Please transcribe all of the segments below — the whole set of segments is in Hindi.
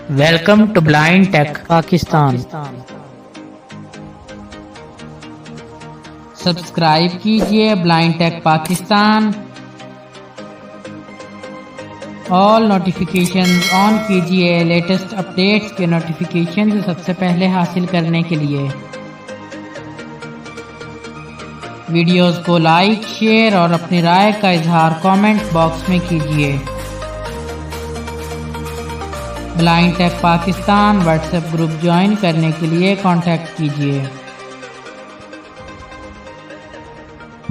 Welcome to blind tech Pakistan. Subscribe कीजिए blind tech Pakistan. All notification on कीजिए लेटेस्ट अपडेट्स के नोटिफिकेशन सबसे पहले हासिल करने के लिए। वीडियोस को लाइक, शेयर और अपनी राय का इजहार कमेंट बॉक्स में कीजिए। Blind tech Pakistan WhatsApp group join करने के लिए कांटेक्ट कीजिए।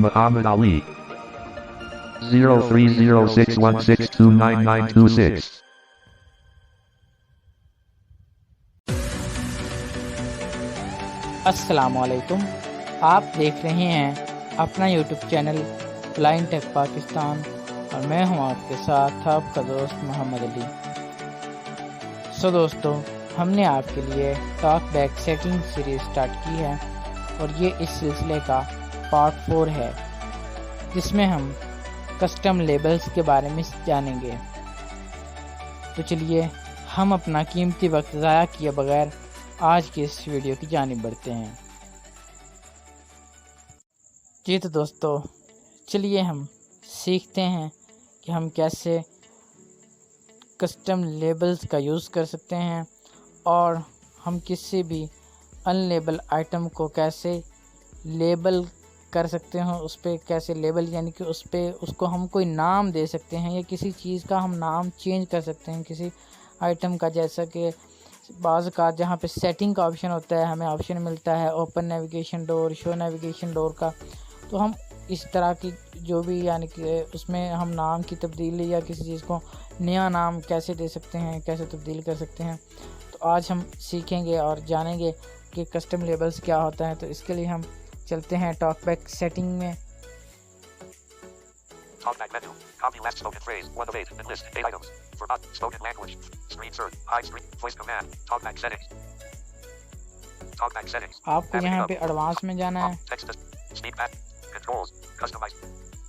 Muhammad Ali 030616299926। अस्सलामुअलैकुम, आप देख रहे हैं अपना YouTube channel blind tech Pakistan और मैं हूं आपके साथ आपका दोस्त मोहम्मद अली। सो दोस्तों, हमने आपके लिए talk back setting series start की है और ये इस सिलसिले का पार्ट 4 है, जिसमें हम कस्टम लेबल्स के बारे में जानेंगे। तो चलिए हम अपना कीमती वक्त ज़ाया किए बगैर आज की इस वीडियो की जानिब बढ़ते हैं। जी तो दोस्तों, चलिए हम सीखते हैं कि हम कैसे कस्टम लेबल्स का यूज़ कर सकते हैं और हम किसी भी अनलेबल आइटम को कैसे लेबल कर सकते हैं, उस पर कैसे लेबल यानी कि उस पर उसको हम कोई नाम दे सकते हैं या किसी चीज़ का हम नाम चेंज कर सकते हैं किसी आइटम का। जैसा कि बाज़ का जहाँ पे सेटिंग का ऑप्शन होता है, हमें ऑप्शन मिलता है open navigation door, show navigation door का, तो हम इस तरह की जो भी यानी कि उसमें हम नाम की तब्दीली या किसी चीज़ को नया नाम कैसे दे सकते हैं, कैसे तब्दील कर सकते हैं। तो आज हम सीखेंगे और जानेंगे कि कस्टम लेबल्स क्या होता है। तो इसके लिए हम चलते हैं टॉकबैक सेटिंग में। Talkback menu. Copy last spoken phrase. 1 of 8. And list 8 items. Forgotten. Spoken language. Screen search. Hide screen. Voice command. Talkback settings. Talkback settings. आपको यहाँ पे एडवांस में जाना है। Text. Speak back. Controls. Customize.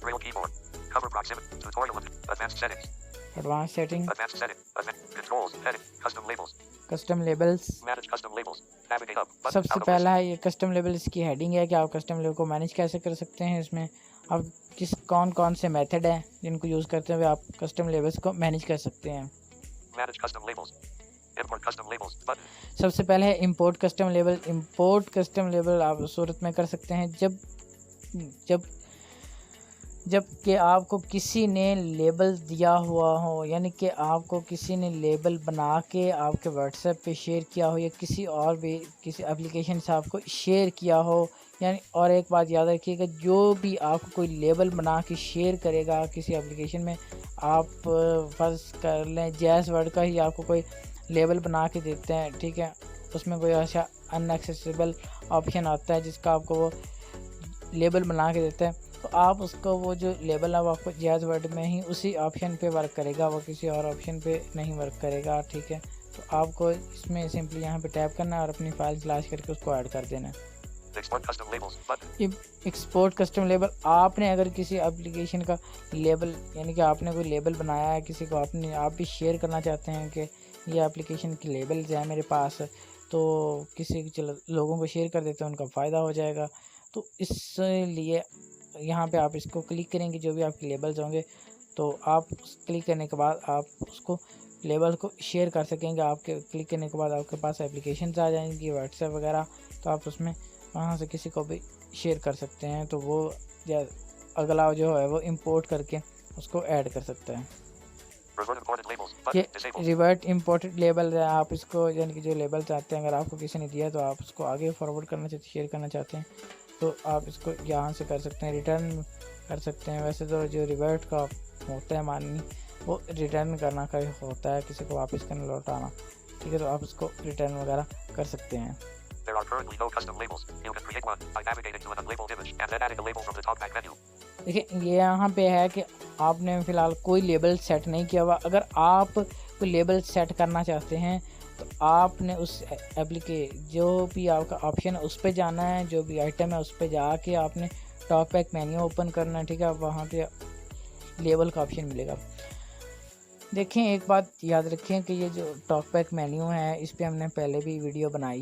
Braille keyboard. Cover proximity. Tutorial. Advanced settings. Advance setting. Advanced setting. Controls. Heading. Custom labels. Custom labels. Manage custom labels. Navigate up. Button. सबसे Out of पहला है ये कस्टम लेबल्स की हेडिंग है कि आप कस्टम लेबल को मैनेज कैसे कर सकते हैं। इसमें आप कौन से मेथड हैं जिनको यूज़ करते हुए आप कस्टम लेबल्स को मैनेज कर सकते हैं। Manage custom labels. Import custom labels. Button. सबसे पहले है import custom label. Import custom label आप उस सूरत में कर सकते हैं जब कि आपको किसी ने लेबल दिया हुआ हो, यानी कि आपको किसी ने लेबल बना के आपके व्हाट्सएप पे शेयर किया हो या किसी और भी किसी एप्लीकेशन से आपको शेयर किया हो। यानी और एक बात याद रखिएगा, जो भी आपको कोई लेबल बना के शेयर करेगा किसी एप्लीकेशन में, आप फर्ज कर लें जैस वर्ड का ही आपको कोई लेबल बना के देते हैं, ठीक है, उसमें कोई ऐसा अनएक्सेसिबल ऑप्शन आता है जिसका आपको वो लेबल बना के देता है, तो आप उसको वो जो लेबल है वो आपको जैज़ वर्ड में ही उसी ऑप्शन पे वर्क करेगा, वो किसी और ऑप्शन पे नहीं वर्क करेगा, ठीक है। तो आपको इसमें सिंपली यहाँ पे टैप करना है और अपनी फाइल तलाश करके उसको ऐड कर देना है। Export custom label. आपने अगर किसी एप्लीकेशन का लेबल यानी कि आपने कोई लेबल बनाया है किसी को, आप भी शेयर करना चाहते हैं कि ये एप्लीकेशन की लेबल है मेरे पास, तो किसी लोगों को शेयर कर देते हैं, उनका फ़ायदा हो जाएगा। तो इसलिए यहाँ पे आप इसको क्लिक करेंगे, जो भी आपके लेबल्स होंगे, तो आप क्लिक करने के बाद आप उसको लेबल को शेयर कर सकेंगे। आपके क्लिक करने के बाद आपके पास एप्लीकेशन आ जाएंगी व्हाट्सएप वगैरह, तो आप उसमें वहाँ से किसी को भी शेयर कर सकते हैं, तो वो या अगला जो है वो इंपोर्ट करके उसको ऐड कर सकता है। ये रिवर्ट इम्पोर्टेड लेबल है। आप इसको यानी कि जो लेबल चाहते हैं, अगर आपको किसी ने दिया तो आप उसको आगे फॉरवर्ड करना चाहते शेयर करना चाहते हैं, तो आप इसको यहाँ से कर सकते हैं, रिटर्न कर सकते हैं। वैसे तो जो रिवर्ट का होता है माननी, वो रिटर्न करना का होता है, किसी को वापस करना लौटाना, ठीक है, तो आप इसको रिटर्न वगैरह कर सकते हैं। There are currently no custom labels. You can create one by navigating to an unlabeled image and then adding a label from the talkback menu. देखिए, ये यहाँ पे है कि आपने फ़िलहाल कोई लेबल सेट नहीं किया हुआ। अगर आप कोई लेबल सेट करना चाहते हैं तो आपने उस जो भी आपका ऑप्शन है उस पर जाना है, जो भी आइटम है उस पर जाके आपने टॉकबैक मेन्यू ओपन करना है, ठीक है। वहाँ पे लेबल का ऑप्शन मिलेगा। देखें एक बात याद रखें कि ये जो टॉकबैक मेन्यू है इस पे हमने पहले भी वीडियो बना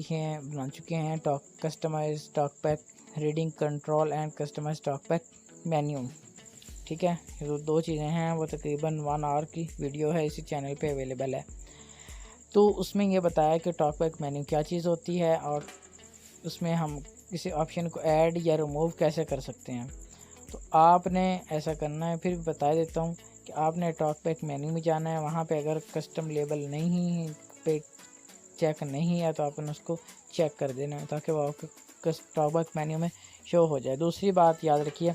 चुके हैं। Customise TalkBack reading control and customise TalkBack menu, ठीक है। ये दो चीज़ें हैं, वो तकरीबन 1 आवर की वीडियो है, इसी चैनल पे अवेलेबल है। तो उसमें ये बताया कि टॉकबैक मेन्यू क्या चीज़ होती है और उसमें हम किसी ऑप्शन को ऐड या रिमूव कैसे कर सकते हैं। तो आपने ऐसा करना है, फिर बता देता हूँ कि आपने टॉकबैक मेन्यू में जाना है। वहाँ पे अगर कस्टम लेबल नहीं पे चेक नहीं है तो आपने उसको चेक कर देना है ताकि वो आपके टॉकबैक मेन्यू में शो हो जाए। दूसरी बात याद रखिए,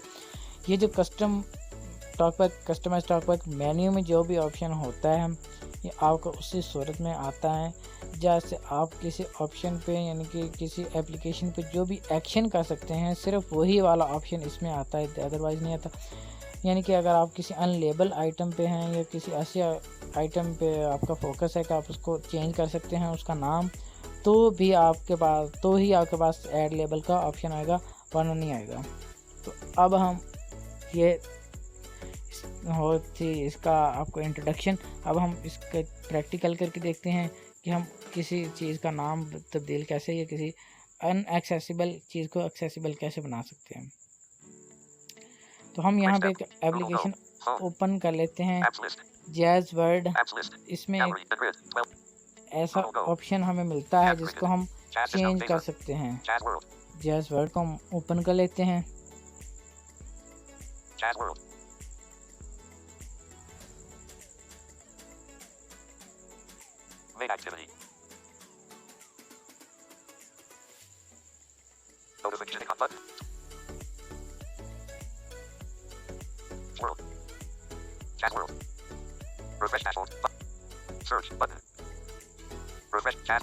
ये जो कस्टमाइज टॉकबैक मेन्यू में जो भी ऑप्शन होता है ये आपको उसी सूरत में आता है जैसे आप किसी ऑप्शन पे यानी कि किसी एप्लीकेशन पे जो भी एक्शन कर सकते हैं सिर्फ वही वाला ऑप्शन इसमें आता है, अदरवाइज़ नहीं आता। यानी कि अगर आप किसी अनलेबल आइटम पे हैं या किसी ऐसे आइटम पे आपका फोकस है कि आप उसको चेंज कर सकते हैं उसका नाम, तो ही आपके पास ऐड लेबल का ऑप्शन आएगा, वरना नहीं आएगा। तो अब हम ये थी इसका आपको इंट्रोडक्शन। अब हम इसका प्रैक्टिकल करके देखते हैं कि हम किसी चीज़ का नाम तब्दील कैसे या किसी अनएक्सेसिबल चीज़ को एक्सेसिबल कैसे बना सकते हैं। तो हम यहाँ पे एक एप्लीकेशन ओपन कर लेते हैं, जैज़ वर्ड। इसमें एक ऐसा ऑप्शन हमें मिलता है जिसको हम चेंज कर सकते हैं। जैज़ वर्ड को हम ओपन कर लेते हैं। Main activity. Notification icon button. World. Chat world. Refresh dashboard. Search button. Refresh chat.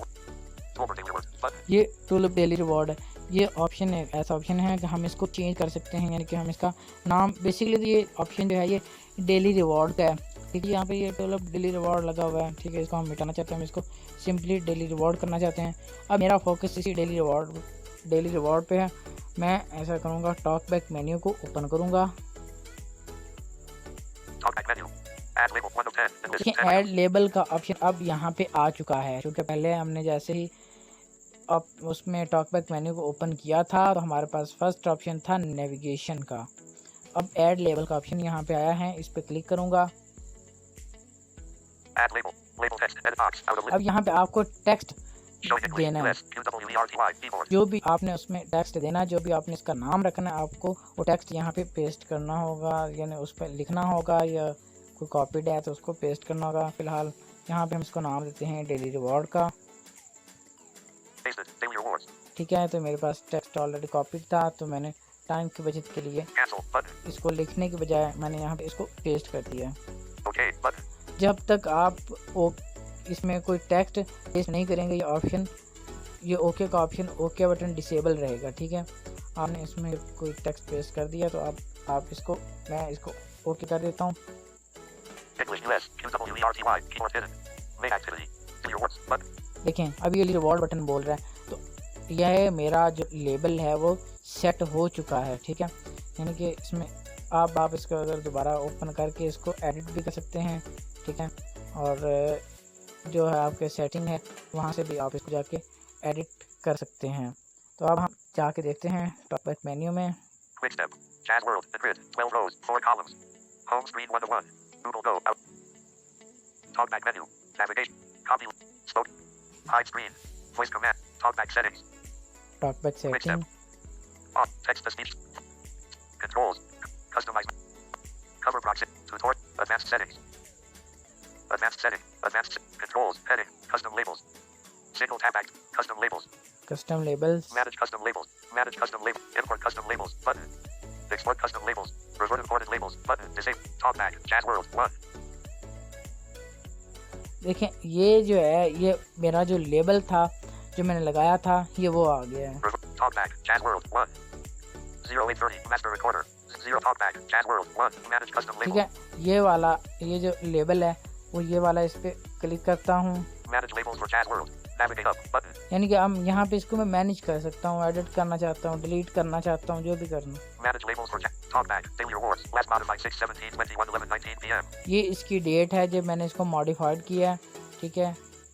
Toolbar daily reward button. ये टूलअप डेली रिवॉर्ड है। ये ऑप्शन एक ऐसा ऑप्शन है कि हम इसको चेंज कर सकते हैं, यानी कि हम इसका नाम बेसिकली ये ऑप्शन जो है ये डेली रिवॉर्ड का है, ठीक है। यहाँ पे ये टूलअप डेली रिवॉर्ड लगा हुआ है, ठीक है। इसको हम मिटाना चाहते हैं, हम इसको सिंपली डेली रिवॉर्ड करना चाहते हैं। अब मेरा फोकस इसी डेली रिवॉर्ड पे है। मैं ऐसा करूँगा, टॉकबैक मेन्यू को ओपन करूँगा। देखिए ऐड लेबल का ऑप्शन अब यहाँ पे आ चुका है, क्योंकि पहले हमने जैसे ही अब उसमें टॉकबैक मेन्यू को ओपन किया था तो हमारे पास फर्स्ट ऑप्शन था नेविगेशन का। अब ऐड लेबल का ऑप्शन यहाँ पे आया है, इस पर क्लिक करूँगा। अब यहाँ पे आपको टेक्स्ट देना है, जो भी आपने उसमें टेक्स्ट देना है, जो भी आपने इसका नाम रखना है, आपको वो टेक्स्ट यहाँ पे पेस्ट करना होगा, यानी उस पर लिखना होगा, या कोई कॉपीड है तो उसको पेस्ट करना होगा। फिलहाल यहाँ पे हम इसको नाम देते हैं डेली रिवॉर्ड का, ठीक है। तो मेरे पास टेक्स्ट ऑलरेडी कॉपीड था, तो मैंने टाइम की बचत के लिए इसको लिखने के बजाय मैंने यहाँ पे इसको पेस्ट कर दिया। जब तक आप इसमें कोई टेक्स्ट पेस्ट नहीं करेंगे ये ओके का ऑप्शन, ओके बटन डिसेबल रहेगा, ठीक है। आपने इसमें कोई टेक्स्ट पेस्ट कर दिया तो आप इसको, मैं इसको ओके कर देता हूँ। देखें अब ये रिवॉर्ड बटन बोल रहा है, तो यह मेरा जो लेबल है वो सेट हो चुका है, ठीक है। यानी कि इसमें आप इसको अगर दोबारा ओपन करके इसको एडिट भी कर सकते हैं, ठीक है। और जो है आपके सेटिंग है वहाँ से भी आप इसको जाके एडिट कर सकते हैं। तो अब हम जाके देखते हैं टॉकबैक मेन्यू में। Quick step. Jazz World. The grid. 12 rows. 4 columns. Home screen 1 to 1. Google Go. Out. Talkback menu. Navigation. Copy. Spoke. Hide screen. Voice command. Talkback settings. Talkback Quick setting, step. On. Text to speech. Controls. Customize. Cover proximity. Tutorial. Advanced settings. Advanced setting. Advanced controls. Heading. Custom labels. Single tap act. Custom labels. Custom labels, Manage custom labels. Manage custom labels. Import custom labels. Button. Export custom labels. Revert imported labels. Button. Disable. Talkback. Jazz World 1. देखें ये जो है ये मेरा जो लेबल था जो मैंने लगाया था ये वो आ गया है। Talkback. Jazz World 1. 0830. Master recorder. 0 Talkback. Jazz World 1. Manage custom ठीक labels. है, ये वाला ये जो लेबल है वो ये वाला, इस पे क्लिक करता हूँ। Manage labels for Jazz World. Navigate up. Button. यानी कि अब यहाँ पे इसको मैं मैनेज कर सकता हूँ, एडिट करना चाहता हूँ, डिलीट करना चाहता हूँ, जो भी करना। Manage labels for Jazz. Talkback. Daily rewards. Last modified 6/17/21 p.m. ये इसकी डेट है जब मैंने इसको मॉडिफाइड किया, ठीक है।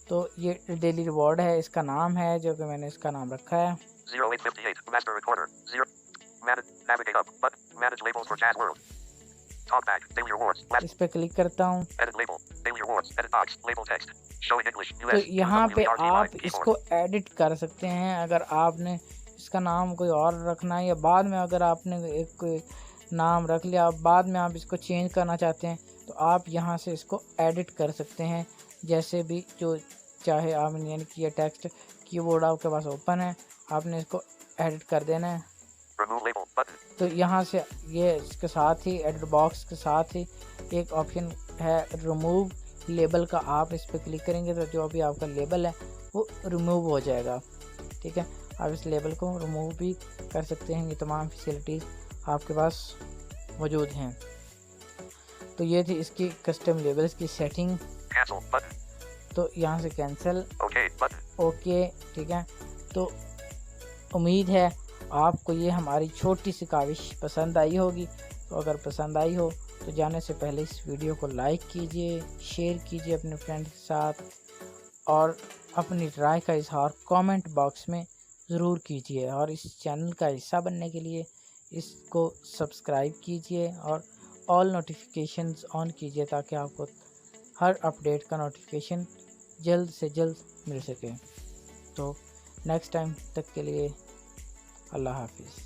तो ये डेली रिवॉर्ड है, इसका नाम है जो कि मैंने इसका नाम रखा है 0858. Master recorder. 0. Navigate up. But manage labels for Jazz World. Talkback. Daily rewards. Last. इस पे क्लिक करता हूँ। Edit label. Daily rewards. Edit box. Label text. Showing English. तो US. यहाँ पे WERTY आप keyboard. इसको एडिट कर सकते हैं। अगर आपने इसका नाम कोई और रखना है या बाद में अगर आपने एक कोई नाम रख लिया, बाद में आप इसको चेंज करना चाहते हैं तो आप यहाँ से इसको एडिट कर सकते हैं जैसे भी जो चाहे आप, यानी कि ये टेक्स्ट कीबोर्ड आपके पास ओपन है, आपने इसको एडिट कर देना है। Remove label button. तो यहाँ से ये इसके साथ ही एडिट बॉक्स के साथ ही एक ऑप्शन है रिमूव लेबल का, आप इस पर क्लिक करेंगे तो जो भी आपका लेबल है वो रिमूव हो जाएगा, ठीक है। आप इस लेबल को रिमूव भी कर सकते हैं, ये तमाम फैसिलिटीज़ आपके पास मौजूद हैं। तो ये थी इसकी कस्टम लेबल्स की सेटिंग। Cancel button. तो यहाँ से कैंसिल, Okay button. ओके, ठीक है। तो उम्मीद है आपको ये हमारी छोटी सी काविश पसंद आई होगी। तो अगर पसंद आई हो तो जाने से पहले इस वीडियो को लाइक कीजिए, शेयर कीजिए अपने फ्रेंड के साथ और अपनी राय का इजहार कमेंट बॉक्स में ज़रूर कीजिए। और इस चैनल का हिस्सा बनने के लिए इसको सब्सक्राइब कीजिए और ऑल नोटिफिकेशंस ऑन कीजिए ताकि आपको हर अपडेट का नोटिफिकेशन जल्द से जल्द मिल सके। तो नेक्स्ट टाइम तक के लिए अल्लाह हाफिज़।